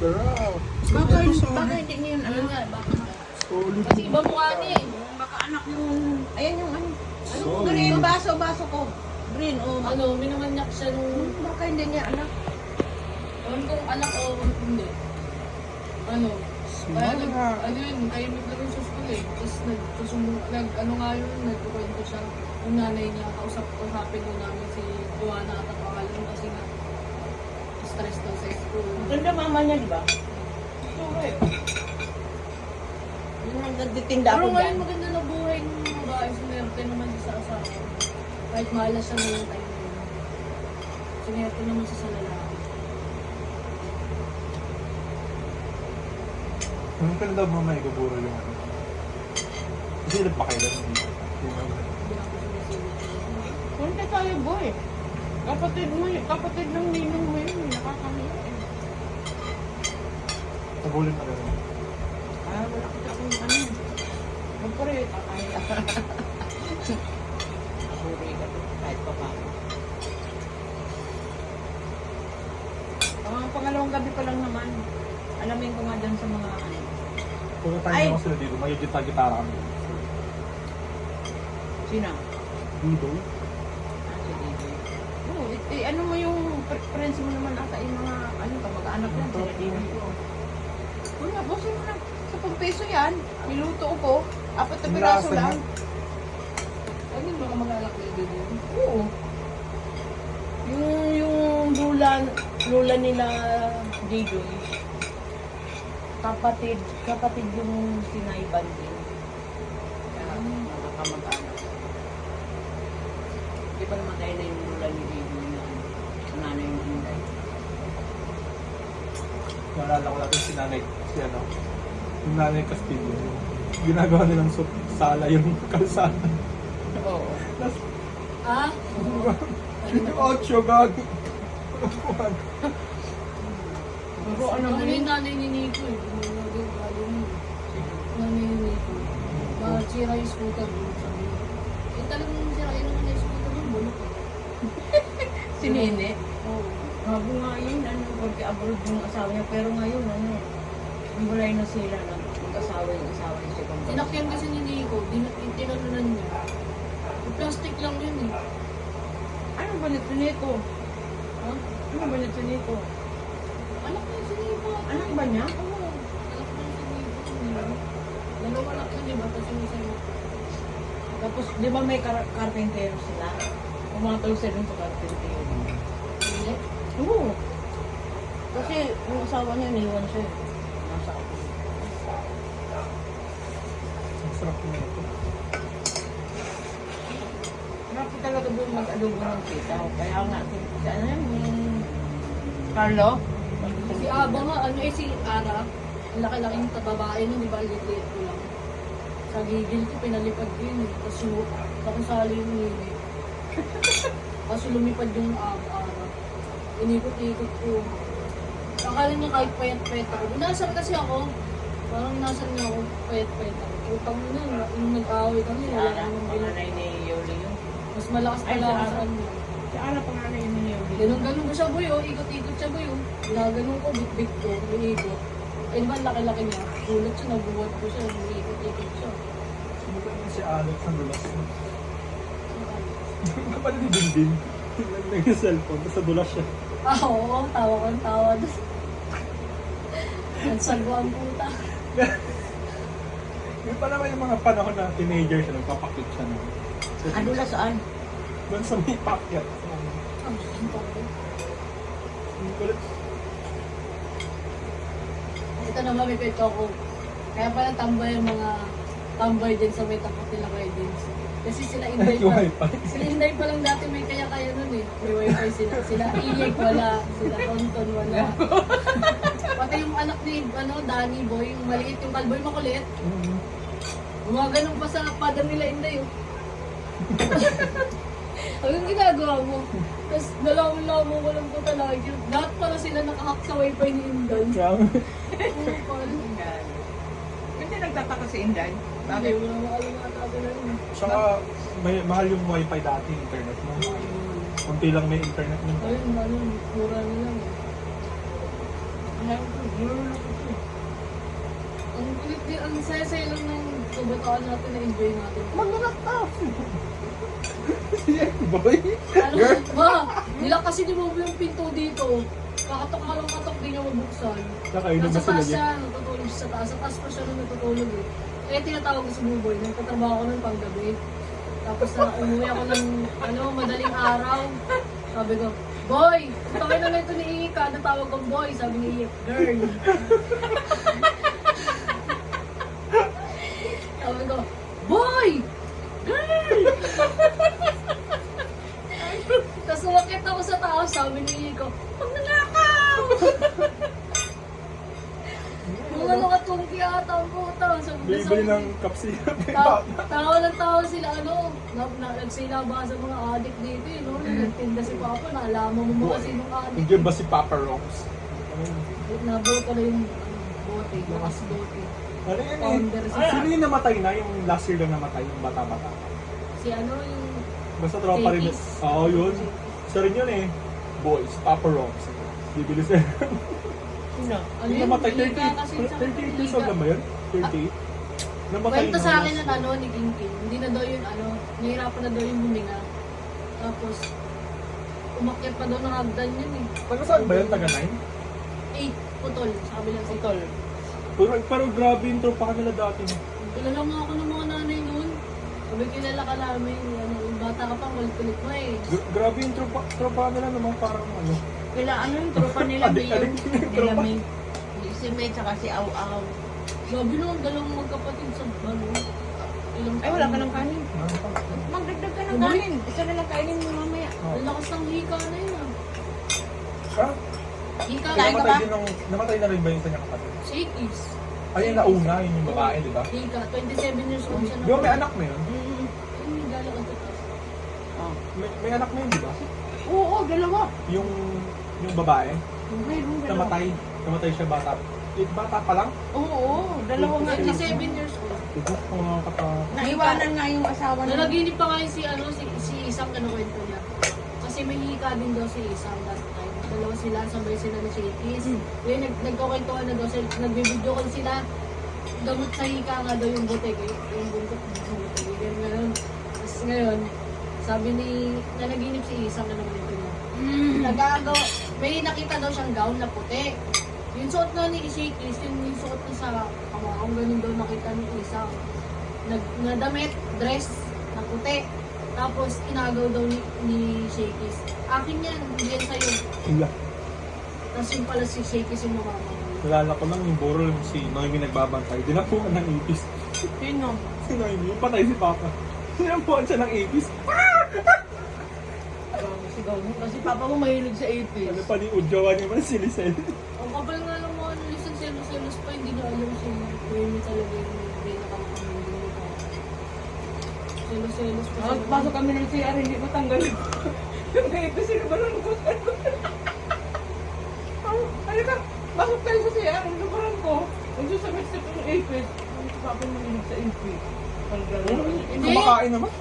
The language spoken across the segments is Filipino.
Sarap. Baka hindi niya yun, ano nga, baka. Solid. Kasi iba mukha niya eh. Baka anak yung, ayan yung ano. Ano Solid. green, baso ko. Green, oh. Ano, minamanyak siya nung... Baka hindi niya anak. Ewan kong anak o hindi. Ano? Kaya ano yun, tahimik lang yung sa school eh. Tapos ano nga yun, nagkukwento siya. Yung nanay niya, kausapin mo namin si Joanna at ang pangalan kasi nga stress daw sa school. Ganda mama niya, di ba? Okay. Yung nagtitinda Pero ako ngayon dyan. maganda na buhay ng babae. Sinerte naman siya sa asawa. Kahit malas siya ngayong time na yun. Sinerte naman siya sa lalaki. Anong pala daw mama ikaburo yung ano? Kasi nagpakailan ng Hindi ako sinisilip. Punta tayo, boy. Kapatid ng ninong mo yun, nakakamiyak eh. Nagulin ka rin. Ah, wala kita akong ano. Magpare, kakaya. Sorry ka doon, kahit pa pa. Pangalawang gabi pa lang naman. Alamin ko nga dyan sa mga ano. Kung tayo Ay! naman sila dito, may gitara kami. Sino? Dito? Ah, si Didi. Oo, ano mo yung friends mo naman ata yung mga ano, kamag-anak yan, sila Didi ko. Wala, bosin mo na. Sa pagpeso yan, niluto ko. 4 na piraso Lasa lang. Ano yung mga mag-alak na ibig yun? Oo. Yung lula nila Didoy. Kapatid yung sinayban din. Kaya mga kamag-anak. Di ba namatay na yung lula ni Didoy na nanay yung Inday? Naalala ko natin si nanay, si ano, yung nanay Castillo. Ginagawa nilang sala yung kalsada. Oo. Tapos, Ah? yung 8 gagi. Pero ano Ano mo yung yun? nanay ni Nico eh? Nanay ni Nico. Masira yung scooter doon. Sabi niya. Eh talagang sirain naman yung scooter doon. Bulok eh. Si Nene. Oo. Bago nga yun, ano, porque abroad yung asawa niya. Pero ngayon, ano, hiwalay na sila na mag-asawa yung asawa niya si Pangkal. Tinakyan kasi ni Nico. Tinalunan niya. Yung plastic lang yun eh. Ano ba nito nito? Ha? Ano ba nito nito? Anak na si Nico. Anak ba niya? Oo. Anak na si Nico. Dalawa anak na diba? Tapos yung isa yung... Tapos, di ba may carpentero sila? Pumatol sila dun sa carpentero. Hindi. Oo. Kasi yung asawa niya, niwan siya. eh. Nasa ako. Ang sarap na ito. Marami talaga doon mag-adobo ng sitaw. Kaya nga, si ano yan, yung Carlo? Si Aba nga, ano eh, si Ara. Ang laki-laking babae nun, di ba? Liit ko lang. Sa gigil ko, pinalipad ko yun eh. Tapos nakasali yung nini. Tapos lumipad yung Ara. Inikot-ikot ko. Akala niya kahit payat-payat ako. Nasar kasi ako. Parang nasar niya ako, payat-payat ako. Utang mo na, nung nag-aaway kami, wala namang Panganay ni Yoli yun. Mas malakas Ay, pala si ako Ara. sa kanya. Si Ara panganay ni Yoli. Ganun-ganun ko siya, boy, oh. Ikot-ikot siya, boy, oh. Ginaganon ko, bit-bit ko, umiikot. Ay, di ba, ang laki-laki niya. Gulat siya, nabuhat ko siya, umiikot-ikot siya. Subukan mo si Alex ang dulas. Kapag ni Dindin, nag-cellphone, tapos nadulas siya. Ah, oo, tawa ko, tawa. Nagsalbo ang puta. Yung pa naman yung mga panahon na teenager siya, nagpapakit siya na. Ano na saan? Doon sa may pakyat. Ang puta. Yung kulit. Ito naman, may pito ko. Kaya pala tambay yung mga tambay din sa may tapat nila kay Dins. Kasi sila Inday Yung pa. wifi. Sila Inday pa lang dati may kaya-kaya nun eh. May wifi sila. Sila Iyek wala. Sila Tonton wala. Pati yung anak ni Danny Boy, yung maliit, yung kalboy makulit. Gumaganong pa sa padam nila Inday oh. Hanggang ginagawa mo. Tapos nalaman-laman ko lang po talaga yun. Lahat pala sila nakahack sa wifi ni Inday. Oo, pala. Hindi nagtataka si Inday. Bakit? Wala makalimata na rin. Saka may mahal yung wifi dati, internet mo. Kunti lang may internet mo. Ayun, mura na lang. Ayaw ko, girl. Ang kulit din, ang saya-saya lang ng kabataan natin na enjoy natin. Mag-anak ka! Siya, boy! Ano ba? Nila kasi di mo yung pinto dito. Kakatok ka lang katok, di niya mabuksan. Nakainom na Nasa sila taas niya. siya, natutulog siya sa taas. Sa taas pa siya nung natutulog eh. Kaya tinatawag ko sa buboy, nagtatrabaho ko ng panggabi. Tapos na umuwi ako ng madaling araw. Sabi ko, boy! Tawag na lang ito ni Ika. Natawag kong boy. Sabi ni Ika, girl. Sabi ko, boy! Girl! Tapos umakit ako sa taas. Sabi ni Ika, huwag nanakaw! Mga nakatungki ata ang puta. Bili ng kapsi. Tawa ng tawa sila, nagsila ba sa mga adik dito, no? Nagtinda si Papa, naalaman mo ba kasi nung adik. Hindi ba si Papa Rose? Nabuo ko na yung bote, lakas bote. Ano yun eh? Founder si Sino yung namatay na? Yung last year lang namatay, yung bata-bata. Si ano yung... Basta tropa rin. Jakis. Oo, yun. Isa rin yun eh. Boys, Papa Rose. Bibili sila. Sino? Ano Yung yun? namatay, Liga kasi sa 38 years old na ba yun? 38? Namatay Kwento na sa akin last ng ano, ni King King. Hindi na daw yun, nahirapan na daw yung huminga. Tapos, umakyat pa daw ng hagdan yun eh. Taga saan ba yun? Taga 9? 8 putol, sa kabilang sa Utol. Pero grabe yung tropa kanila dati. No? Kilala mo ako ng mga nanay noon. Sabi kilala ka namin, yung bata ka pa, kulit mo eh. Grabe yung tropa nila naman parang ano. Kila ano yung tropa nila, Adik- Mayor? adik yung Nila tropa. May. Si May tsaka si Aw Aw. Sabi nung dalawang magkapatid sa ano. Ilang Ay, wala ka ng kanin. Ano pa? Magdagdag ka ng Ano? kanin. Isa na lang kainin mo mamaya. Ang lakas ng hika na yun ah. Ah, Hika Kain ka ba? namatay na rin ba yung kanyang kapatid? Shakies. Ay, yung nauna, yun yung babae, di ba? Hika, 27 years old siya Di ba may anak na yun? Mm. Hindi galang ang tatas. Oh. May anak na yun, di ba? Oo, dalawa. Yung babae, Mayroong dalawa. namatay siya bata. Bata pa lang? Oo, dalawa nga. 27 years old. Diba? Kung mga Naiwanan nga yung asawa na. Nalaginip pa nga yung si Isang kwento niya. Kasi may hika din daw si Isang that time. Dalawa sila, sabay sila na Shakies. Yun, nagkukwentuhan na daw sila, nagbibidyo call sila. Gamot sa hika nga daw yung butik eh. Yung buntot ng butik. Ganyan ngayon. Tapos ngayon, sabi ni, nanaginip si Isang kwento niya. Nagagawa, may nakita daw siyang gown na puti. Yung suot na ni Shakies, yung suot na sa kamahong, ganun daw nakita ni Isang. Na damit, dress, na puti. Tapos inagaw daw ni Shakies. Akin yan, hindi yan sa'yo. Hila. Tapos yung pala si Shakies yung mamamagal. Nalala ko lang yung buro yung si Noemi nagbabantay. Dinapuan ng ipis. Sino? Si Noemi, yung patay si Papa. Dinapuan siya ng ipis. Sigaw mo. Kasi papa mo mahilig sa 80s. Ano pa ni Udjawa niya man si Lisel. Ang kapal nga lang mga listen selos pa, hindi na alam si Noemi talaga yung pinakamakamindi nito. Selos pa. Oh, pasok kami ng CR, hindi ko tanggal. Yung 80s, sino ba nung lukutan ko? Ano ka? Pasok tayo sa CR, ang lukuran ko. Magsusamit sa ng 80s. Ang papa mo mahilig sa 80s. Tanggal. Hindi. Kumakain naman.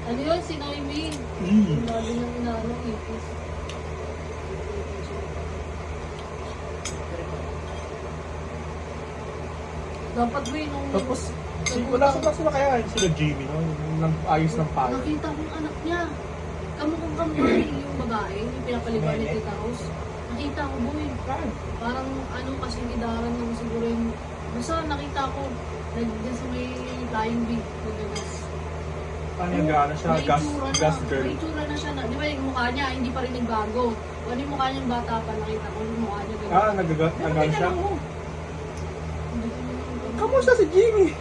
Ano yun, si Noemi? Mm. Yung lalo ng inaano, ipis. Dapat ba yun nung... Tapos, wala sila kaya sila Jimmy, no? Yung nag-ayos ng palo. Nakita ko yung anak niya. Kamukang kamay yung babae, yung pinapaliban ni Tita Rose. Nakita ko, boy. Parang ano, kasi idaran lang siguro yung... Basta nakita ko, nandiyan sa may flying bee, nagagas. Ano yung gana siya? May Gas itsura girl. May itsura na siya. Di ba yung mukha niya, hindi pa rin nagbago. Kung ano yung mukha niyang bata pa, nakita ko yung mukha niya. ganun. Ah, nagagan siya. Hindi ko naman- Kamusta si Jimmy?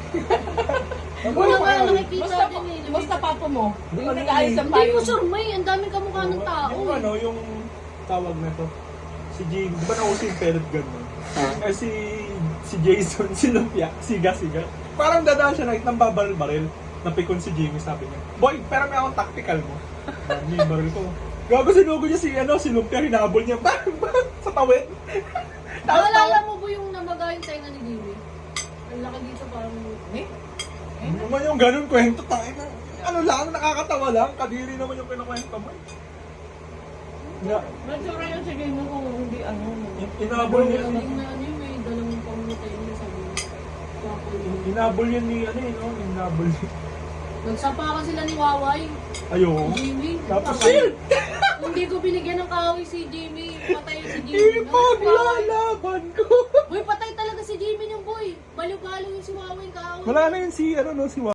Wala nga, nakikita Basta, din eh. basta papa mo. Di Yung ba nag-aayos ng Hindi payo. ko sure, may. Ang daming kamukha ng tao. Yung ano, yung tawag na to. Si Jimmy, di ba nauso yung pellet gun mo? Eh si Jason, si Lumpia, siga. Parang dadaan siya nakit ng babaril-baril. Napikon si Jimmy, sabi niya, boy, pero may akong tactical mo. May baril ko. Gago sinugo niya si Lumpia, hinabol niya, bang, sa tawid. Naalala mo ba yung namaga yung tenga ni Jimmy? Ang laki dito parang... Eh? Ano naman yung ganun kwento, tayo na. Ano lang, nakakatawa lang, kadiri naman yung kinukwento mo. Magsura yun sa game mo kung hindi ano. Inabol niya. Galing na ano yun, may dalawang pangutay niya sabi niya. Tapos yun. Inabol yan ni ano eh, no? Inabol niya. Nagsapakan sila ni Waway. Ayun. Jimmy. Tapos Patay. shit! Hindi ko binigyan ng kahoy si Jimmy. Patay si Jimmy. Ipaglalaban ko! Boy, patay talaga si Jimmy yung boy. Balo-balo yung si Waway kahoy. Wala na yun si, ano no, si